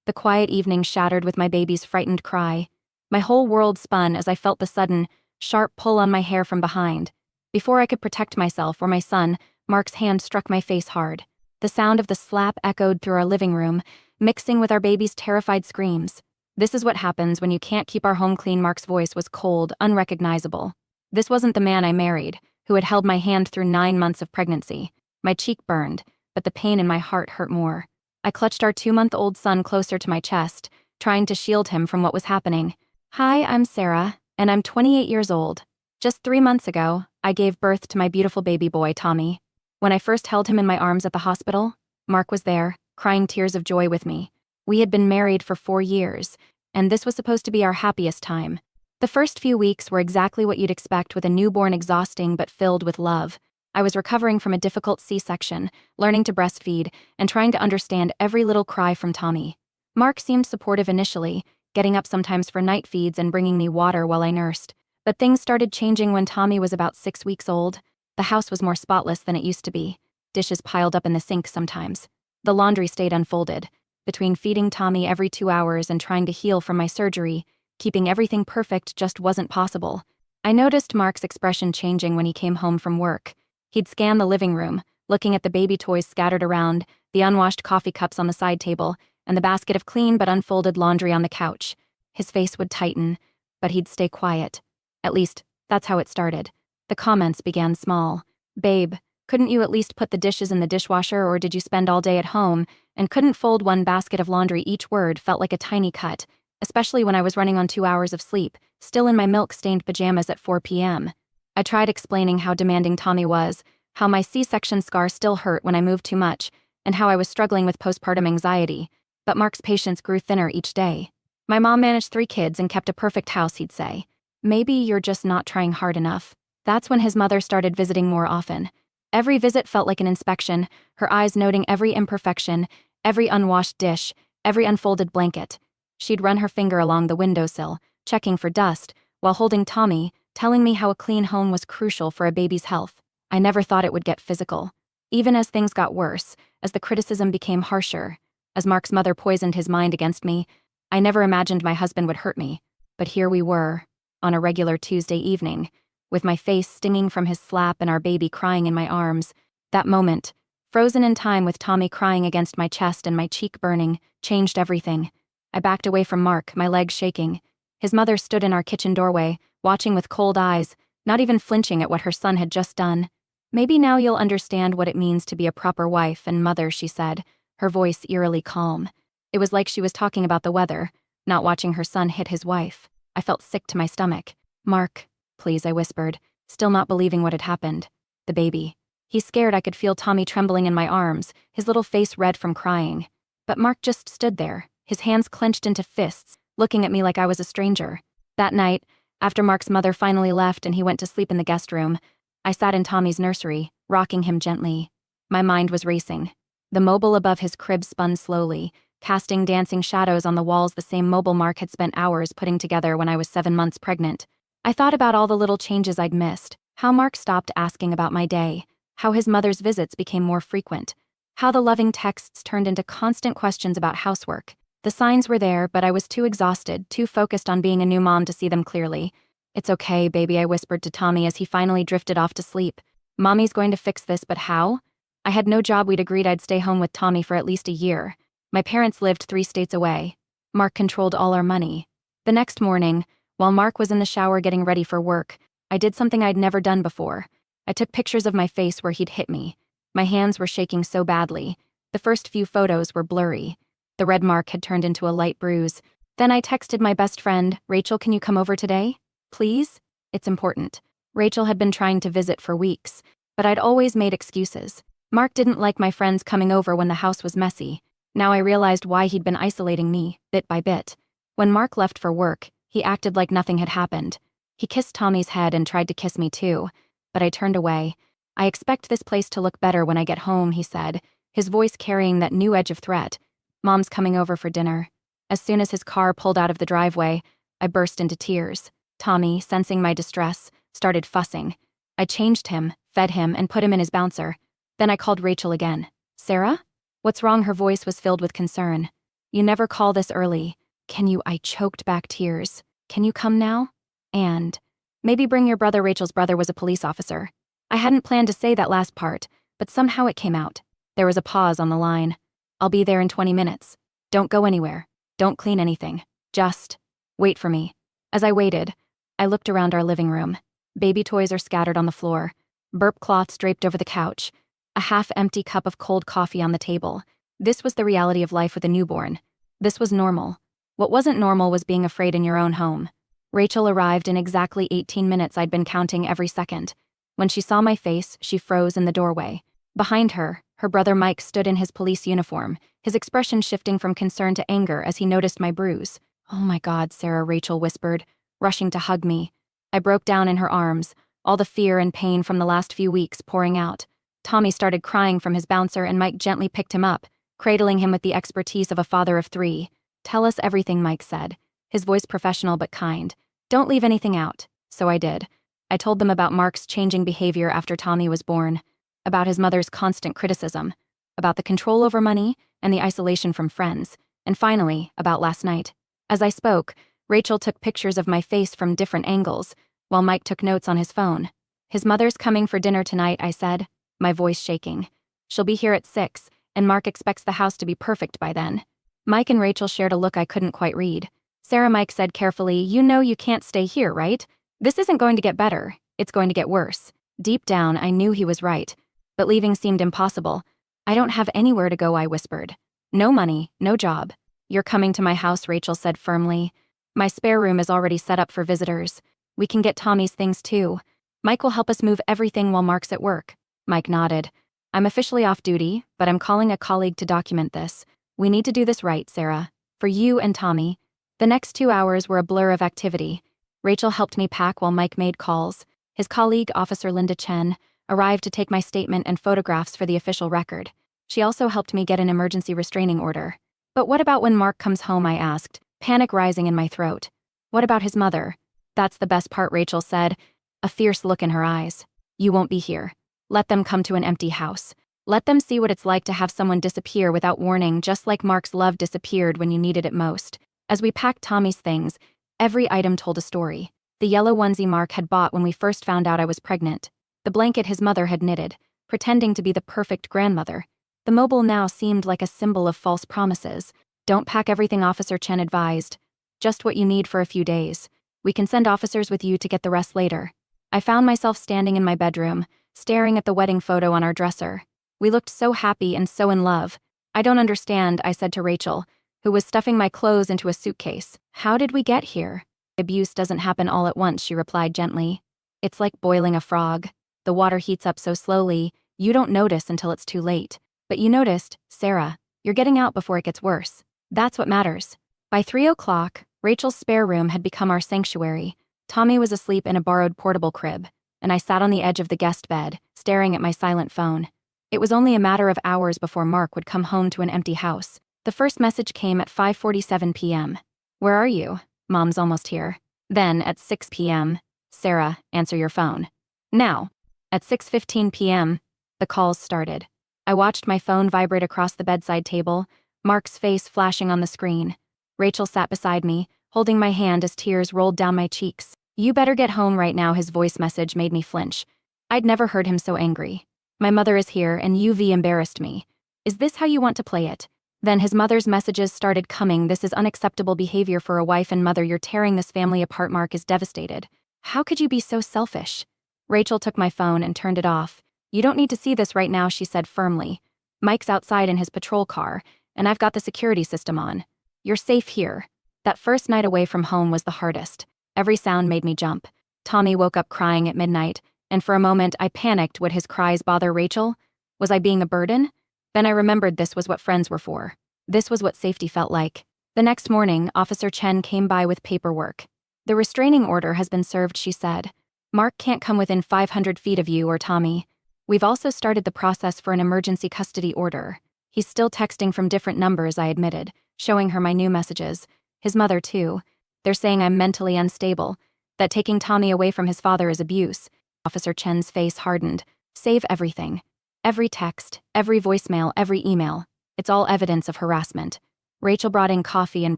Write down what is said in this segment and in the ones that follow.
the quiet evening shattered with my baby's frightened cry. My whole world spun as I felt the sudden, sharp pull on my hair from behind. Before I could protect myself or my son, Mark's hand struck my face hard. The sound of the slap echoed through our living room, mixing with our baby's terrified screams. "This is what happens when you can't keep our home clean." Mark's voice was cold, unrecognizable. This wasn't the man I married, who had held my hand through 9 months of pregnancy. My cheek burned, but the pain in my heart hurt more. I clutched our 2-month-old son closer to my chest, trying to shield him from what was happening. "Hi, I'm Sarah, and I'm 28 years old. Just 3 months ago, I gave birth to my beautiful baby boy, Tommy. When I first held him in my arms at the hospital, Mark was there, crying tears of joy with me. We had been married for 4 years, and this was supposed to be our happiest time. The first few weeks were exactly what you'd expect with a newborn, exhausting but filled with love. I was recovering from a difficult C-section, learning to breastfeed, and trying to understand every little cry from Tommy. Mark seemed supportive initially, getting up sometimes for night feeds and bringing me water while I nursed. But things started changing when Tommy was about 6 weeks old. The house was more spotless than it used to be. Dishes piled up in the sink sometimes. The laundry stayed unfolded. Between feeding Tommy every 2 hours and trying to heal from my surgery, keeping everything perfect just wasn't possible. I noticed Mark's expression changing when he came home from work. He'd scan the living room, looking at the baby toys scattered around, the unwashed coffee cups on the side table, and the basket of clean but unfolded laundry on the couch. His face would tighten, but he'd stay quiet. At least, that's how it started. The comments began small. "Babe, couldn't you at least put the dishes in the dishwasher, or did you spend all day at home and couldn't fold one basket of laundry?" Each word felt like a tiny cut, especially when I was running on 2 hours of sleep, still in my milk-stained pajamas at 4 p.m. I tried explaining how demanding Tommy was, how my C-section scar still hurt when I moved too much, and how I was struggling with postpartum anxiety, but Mark's patience grew thinner each day. "My mom managed 3 kids and kept a perfect house," he'd say. "Maybe you're just not trying hard enough." That's when his mother started visiting more often. Every visit felt like an inspection, her eyes noting every imperfection, every unwashed dish, every unfolded blanket. She'd run her finger along the windowsill, checking for dust, while holding Tommy, telling me how a clean home was crucial for a baby's health. I never thought it would get physical. Even as things got worse, as the criticism became harsher, as Mark's mother poisoned his mind against me, I never imagined my husband would hurt me. But here we were, on a regular Tuesday evening, with my face stinging from his slap and our baby crying in my arms. That moment, frozen in time with Tommy crying against my chest and my cheek burning, changed everything. I backed away from Mark, my legs shaking. His mother stood in our kitchen doorway, watching with cold eyes, not even flinching at what her son had just done. "Maybe now you'll understand what it means to be a proper wife and mother," she said, her voice eerily calm. It was like she was talking about the weather, not watching her son hit his wife. I felt sick to my stomach. "Mark, please," I whispered, still not believing what had happened. "The baby." He's scared. I could feel Tommy trembling in my arms, his little face red from crying. But Mark just stood there, his hands clenched into fists, looking at me like I was a stranger. That night, after Mark's mother finally left and he went to sleep in the guest room, I sat in Tommy's nursery, rocking him gently. My mind was racing. The mobile above his crib spun slowly, casting dancing shadows on the walls, the same mobile Mark had spent hours putting together when I was 7 months pregnant. I thought about all the little changes I'd missed, how Mark stopped asking about my day, how his mother's visits became more frequent, how the loving texts turned into constant questions about housework. The signs were there, but I was too exhausted, too focused on being a new mom to see them clearly. "It's okay, baby," I whispered to Tommy as he finally drifted off to sleep. "Mommy's going to fix this, but how?" I had no job. We'd agreed I'd stay home with Tommy for at least a year. My parents lived 3 states away. Mark controlled all our money. The next morning, while Mark was in the shower getting ready for work, I did something I'd never done before. I took pictures of my face where he'd hit me. My hands were shaking so badly. The first few photos were blurry. The red mark had turned into a light bruise. Then I texted my best friend, "Rachel, can you come over today? Please? It's important." Rachel had been trying to visit for weeks, but I'd always made excuses. Mark didn't like my friends coming over when the house was messy. Now I realized why he'd been isolating me, bit by bit. When Mark left for work, he acted like nothing had happened. He kissed Tommy's head and tried to kiss me too, but I turned away. "I expect this place to look better when I get home," he said, his voice carrying that new edge of threat. "Mom's coming over for dinner." As soon as his car pulled out of the driveway, I burst into tears. Tommy, sensing my distress, started fussing. I changed him, fed him, and put him in his bouncer. Then I called Rachel again. "Sarah? What's wrong?" Her voice was filled with concern. You never call this early. Can you? I choked back tears. Can you come now? And maybe bring your brother. Rachel's brother was a police officer. I hadn't planned to say that last part, but somehow it came out. There was a pause on the line. I'll be there in 20 minutes. Don't go anywhere. Don't clean anything. Just wait for me. As I waited, I looked around our living room. Baby toys are scattered on the floor. Burp cloths draped over the couch. A half-empty cup of cold coffee on the table. This was the reality of life with a newborn. This was normal. What wasn't normal was being afraid in your own home. Rachel arrived in exactly 18 minutes. I'd been counting every second. When she saw my face, she froze in the doorway. Behind her, her brother Mike stood in his police uniform, his expression shifting from concern to anger as he noticed my bruise. "Oh my God, Sarah," Rachel whispered, rushing to hug me. I broke down in her arms, all the fear and pain from the last few weeks pouring out. Tommy started crying from his bouncer and Mike gently picked him up, cradling him with the expertise of a father of 3. "Tell us everything," Mike said, his voice professional but kind. "Don't leave anything out." So I did. I told them about Mark's changing behavior after Tommy was born, about his mother's constant criticism, about the control over money and the isolation from friends, and finally, about last night. As I spoke, Rachel took pictures of my face from different angles, while Mike took notes on his phone. "His mother's coming for dinner tonight," I said, my voice shaking. "She'll be here at 6, and Mark expects the house to be perfect by then." Mike and Rachel shared a look I couldn't quite read. Sarah, Mike said carefully, "You know you can't stay here, right? This isn't going to get better, it's going to get worse." Deep down, I knew he was right, but leaving seemed impossible. "I don't have anywhere to go," I whispered. "No money, no job." "You're coming to my house," Rachel said firmly. "My spare room is already set up for visitors. We can get Tommy's things too. Mike will help us move everything while Mark's at work." Mike nodded. "I'm officially off duty, but I'm calling a colleague to document this. We need to do this right, Sarah. For you and Tommy." The next 2 hours were a blur of activity. Rachel helped me pack while Mike made calls. His colleague, Officer Linda Chen, arrived to take my statement and photographs for the official record. She also helped me get an emergency restraining order. "But what about when Mark comes home?" I asked, panic rising in my throat. "What about his mother?" "That's the best part," Rachel said, a fierce look in her eyes. "You won't be here. Let them come to an empty house. Let them see what it's like to have someone disappear without warning, just like Mark's love disappeared when you needed it most." As we packed Tommy's things, every item told a story. The yellow onesie Mark had bought when we first found out I was pregnant. The blanket his mother had knitted, pretending to be the perfect grandmother. The mobile now seemed like a symbol of false promises. "Don't pack everything," Officer Chen advised. "Just what you need for a few days. We can send officers with you to get the rest later." I found myself standing in my bedroom, staring at the wedding photo on our dresser. We looked so happy and so in love. "I don't understand," I said to Rachel, who was stuffing my clothes into a suitcase. "How did we get here?" "Abuse doesn't happen all at once," she replied gently. "It's like boiling a frog. The water heats up so slowly, you don't notice until it's too late. But you noticed, Sarah. You're getting out before it gets worse. That's what matters." By 3 o'clock, Rachel's spare room had become our sanctuary. Tommy was asleep in a borrowed portable crib, and I sat on the edge of the guest bed, staring at my silent phone. It was only a matter of hours before Mark would come home to an empty house. The first message came at 5:47 p.m. "Where are you? Mom's almost here." Then, at 6 p.m., "Sarah, answer your phone. Now." At 6:15 p.m., the calls started. I watched my phone vibrate across the bedside table, Mark's face flashing on the screen. Rachel sat beside me, holding my hand as tears rolled down my cheeks. "You better get home right now." His voice message made me flinch. I'd never heard him so angry. "My mother is here and you've embarrassed me. Is this how you want to play it?" Then his mother's messages started coming. "This is unacceptable behavior for a wife and mother. You're tearing this family apart. Mark is devastated. How could you be so selfish?" Rachel took my phone and turned it off. "You don't need to see this right now," she said firmly. "Mike's outside in his patrol car, and I've got the security system on. You're safe here." That first night away from home was the hardest. Every sound made me jump. Tommy woke up crying at midnight, and for a moment I panicked. Would his cries bother Rachel? Was I being a burden? Then I remembered this was what friends were for. This was what safety felt like. The next morning, Officer Chen came by with paperwork. "The restraining order has been served," she said. "Mark can't come within 500 feet of you or Tommy. We've also started the process for an emergency custody order." He's still texting from different numbers, I admitted, showing her my new messages. His mother, too. "They're saying I'm mentally unstable, that taking Tommy away from his father is abuse." Officer Chen's face hardened. "Save everything. Every text, every voicemail, every email. It's all evidence of harassment." Rachel brought in coffee and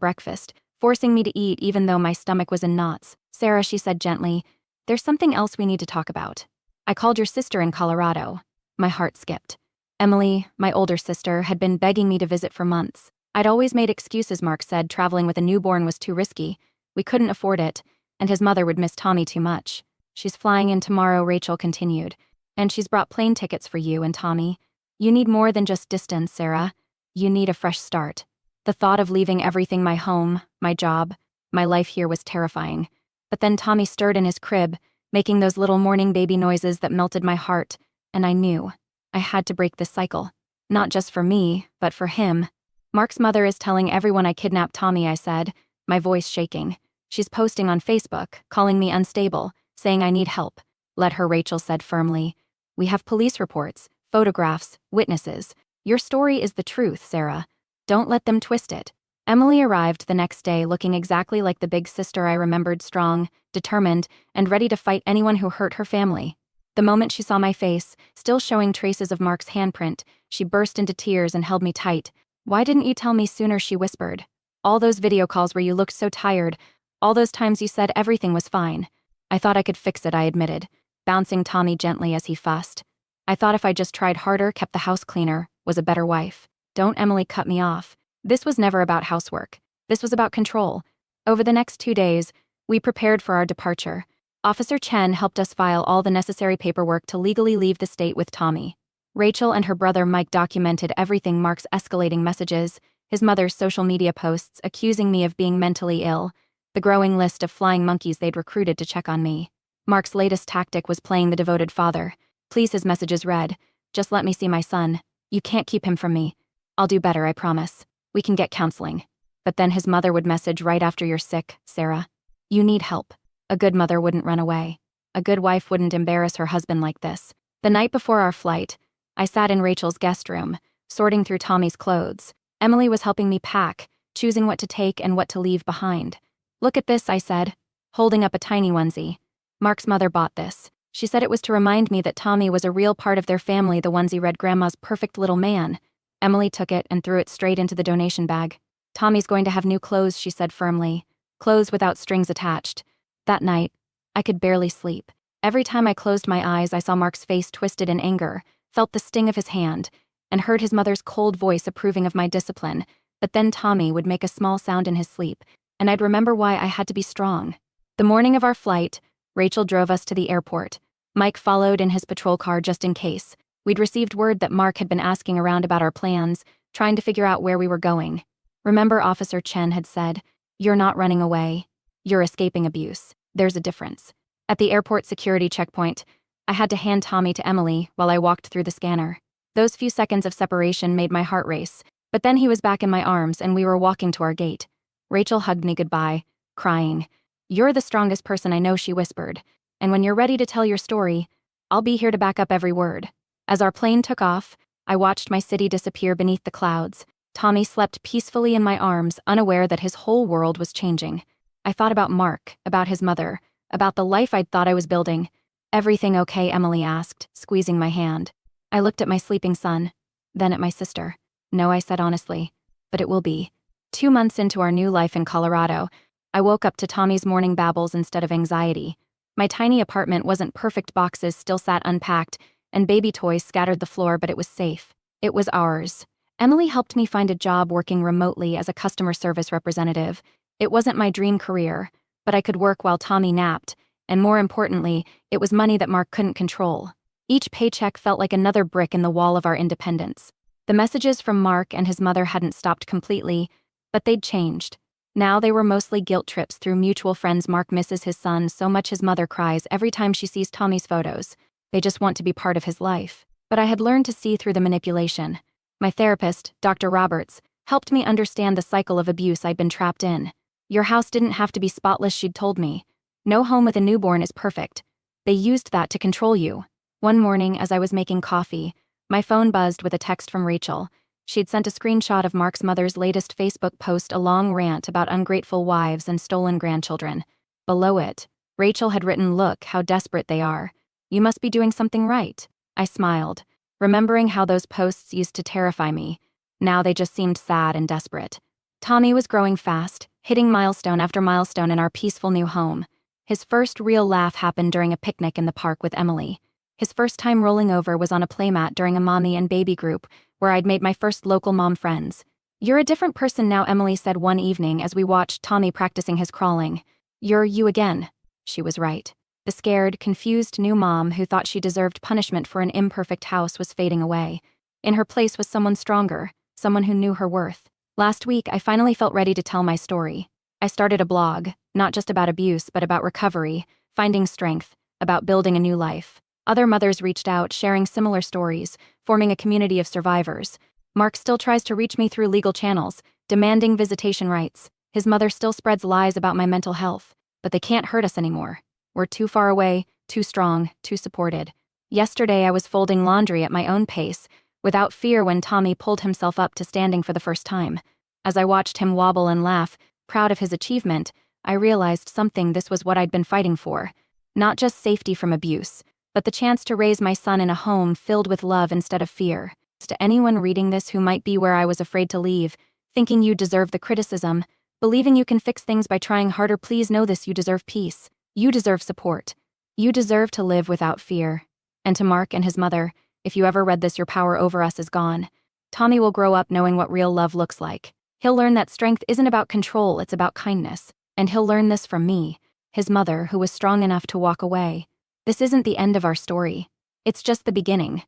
breakfast, forcing me to eat even though my stomach was in knots. Sarah, she said gently, there's something else we need to talk about. I called your sister in Colorado. My heart skipped. Emily, my older sister, had been begging me to visit for months. I'd always made excuses, Mark said. Traveling with a newborn was too risky. We couldn't afford it, and his mother would miss Tommy too much. She's flying in tomorrow, Rachel continued. And she's brought plane tickets for you and Tommy. You need more than just distance, Sarah. You need a fresh start. The thought of leaving everything, my home, my job, my life here was terrifying. But then Tommy stirred in his crib, making those little morning baby noises that melted my heart, and I knew I had to break this cycle. Not just for me, but for him. Mark's mother is telling everyone I kidnapped Tommy, I said, my voice shaking. She's posting on Facebook, calling me unstable, saying I need help. Let her, Rachel said firmly. We have police reports, photographs, witnesses. Your story is the truth, Sarah. Don't let them twist it. Emily arrived the next day looking exactly like the big sister I remembered, strong, determined, and ready to fight anyone who hurt her family. The moment she saw my face, still showing traces of Mark's handprint, she burst into tears and held me tight. Why didn't you tell me sooner, she whispered. All those video calls where you looked so tired, all those times you said everything was fine. I thought I could fix it, I admitted, bouncing Tommy gently as he fussed. I thought if I just tried harder, kept the house cleaner, was a better wife. Don't, Emily cut me off. This was never about housework. This was about control. Over the next 2 days, we prepared for our departure. Officer Chen helped us file all the necessary paperwork to legally leave the state with Tommy. Rachel and her brother Mike documented everything: Mark's escalating messages, his mother's social media posts accusing me of being mentally ill, the growing list of flying monkeys they'd recruited to check on me. Mark's latest tactic was playing the devoted father. Please, his messages read, just let me see my son. You can't keep him from me. I'll do better, I promise. We can get counseling. But then his mother would message, right after you're sick, Sarah. You need help. A good mother wouldn't run away. A good wife wouldn't embarrass her husband like this. The night before our flight, I sat in Rachel's guest room, sorting through Tommy's clothes. Emily was helping me pack, choosing what to take and what to leave behind. Look at this, I said, holding up a tiny onesie. Mark's mother bought this. She said it was to remind me that Tommy was a real part of their family. The onesie read, Grandma's perfect little man. Emily took it and threw it straight into the donation bag. Tommy's going to have new clothes, she said firmly. Clothes without strings attached. That night, I could barely sleep. Every time I closed my eyes, I saw Mark's face twisted in anger, felt the sting of his hand, and heard his mother's cold voice approving of my discipline. But then Tommy would make a small sound in his sleep, and I'd remember why I had to be strong. The morning of our flight, Rachel drove us to the airport. Mike followed in his patrol car just in case. We'd received word that Mark had been asking around about our plans, trying to figure out where we were going. Remember, Officer Chen had said, you're not running away. You're escaping abuse. There's a difference. At the airport security checkpoint, I had to hand Tommy to Emily while I walked through the scanner. Those few seconds of separation made my heart race, but then he was back in my arms and we were walking to our gate. Rachel hugged me goodbye, crying. You're the strongest person I know, she whispered, and when you're ready to tell your story, I'll be here to back up every word. As our plane took off, I watched my city disappear beneath the clouds. Tommy slept peacefully in my arms, unaware that his whole world was changing. I thought about Mark, about his mother, about the life I'd thought I was building. Everything okay? Emily asked, squeezing my hand. I looked at my sleeping son, then at my sister. No, I said honestly, but it will be. 2 months into our new life in Colorado, I woke up to Tommy's morning babbles instead of anxiety. My tiny apartment wasn't perfect. Boxes still sat unpacked, and baby toys scattered the floor, but it was safe. It was ours. Emily helped me find a job working remotely as a customer service representative. It wasn't my dream career, but I could work while Tommy napped, and more importantly, it was money that Mark couldn't control. Each paycheck felt like another brick in the wall of our independence. The messages from Mark and his mother hadn't stopped completely, but they'd changed. Now they were mostly guilt trips through mutual friends. Mark misses his son so much his mother cries every time she sees Tommy's photos. They just want to be part of his life. But I had learned to see through the manipulation. My therapist, Dr. Roberts, helped me understand the cycle of abuse I'd been trapped in. Your house didn't have to be spotless, she'd told me. No home with a newborn is perfect. They used that to control you. One morning, as I was making coffee, my phone buzzed with a text from Rachel. She'd sent a screenshot of Mark's mother's latest Facebook post, a long rant about ungrateful wives and stolen grandchildren. Below it, Rachel had written, "Look how desperate they are. You must be doing something right." I smiled, remembering how those posts used to terrify me. Now they just seemed sad and desperate. Tommy was growing fast, hitting milestone after milestone in our peaceful new home. His first real laugh happened during a picnic in the park with Emily. His first time rolling over was on a playmat during a mommy and baby group, where I'd made my first local mom friends. "You're a different person now," Emily said one evening as we watched Tommy practicing his crawling. "You're you again." She was right. The scared, confused new mom who thought she deserved punishment for an imperfect house was fading away. In her place was someone stronger, someone who knew her worth. Last week, I finally felt ready to tell my story. I started a blog, not just about abuse, but about recovery, finding strength, about building a new life. Other mothers reached out, sharing similar stories, forming a community of survivors. Mark still tries to reach me through legal channels, demanding visitation rights. His mother still spreads lies about my mental health, but they can't hurt us anymore. We're too far away, too strong, too supported. Yesterday, I was folding laundry at my own pace, without fear when Tommy pulled himself up to standing for the first time. As I watched him wobble and laugh, proud of his achievement, I realized something. This was what I'd been fighting for. Not just safety from abuse, but the chance to raise my son in a home filled with love instead of fear. To anyone reading this who might be where I was afraid to leave, thinking you deserve the criticism, believing you can fix things by trying harder, please know this: you deserve peace. You deserve support. You deserve to live without fear. And to Mark and his mother, if you ever read this, your power over us is gone. Tommy will grow up knowing what real love looks like. He'll learn that strength isn't about control, it's about kindness. And he'll learn this from me, his mother, who was strong enough to walk away. This isn't the end of our story. It's just the beginning.